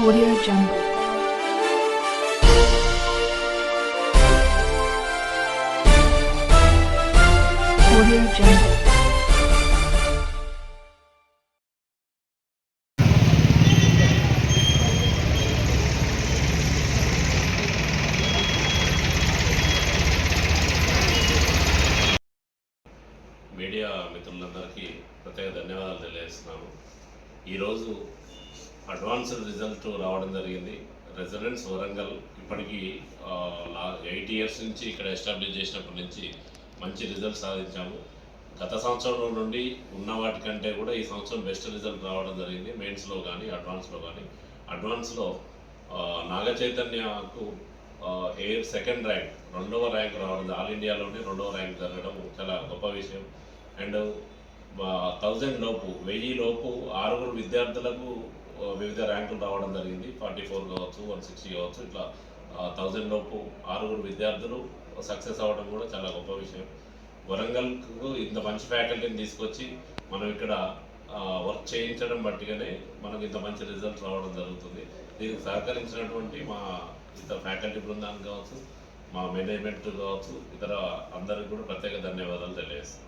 Audio Jungle. Audio Jungle. Media మిత్రులందరికీ ప్రత్యేక ధన్యవాదాలు తెలియజేస్తున్నాను. ఈరోజు అడ్వాన్స్డ్ రిజల్ట్ రావడం జరిగింది. రెసిడెన్స్ వరంగల్ ఇప్పటికీ 8 years నుంచి ఇక్కడ ఎస్టాబ్లిష్ చేసినప్పటి నుంచి మంచి రిజల్ట్ సాధించాము. గత సంవత్సరం నుండి ఉన్న వాటికంటే కూడా ఈ సంవత్సరం బెస్ట్ రిజల్ట్ రావడం జరిగింది. మెయిన్స్లో కానీ అడ్వాన్స్లో కానీ. అడ్వాన్స్లో నాగ చైతన్యకు సెకండ్ ర్యాంక్, 2వ ర్యాంక్ రావడం, ఆల్ ఇండియాలోనే 2వ ర్యాంక్ జరగడం చాలా గొప్ప విషయం. అండ్ 1000 లోపు 1000 లోపు 6 విద్యార్థులకు వివిధ ర్యాంకులు రావడం జరిగింది. 44 కావచ్చు, 160 కావచ్చు, ఇట్లా 1000 లోపు 6 విద్యార్థులు సక్సెస్ అవ్వడం కూడా చాలా గొప్ప విషయం. వరంగల్కు ఇంత మంచి ఫ్యాకల్టీని తీసుకొచ్చి మనం ఇక్కడ వర్క్ చేయించడం బట్టిగానే మనకు ఇంత మంచి రిజల్ట్ రావడం జరుగుతుంది. దీనికి సహకరించినటువంటి మా ఇతర ఫ్యాకల్టీ బృందానికి కావచ్చు, మా మేనేజ్మెంట్ కావచ్చు, ఇతర అందరికి కూడా ప్రత్యేక ధన్యవాదాలు తెలియజేస్తున్నాం.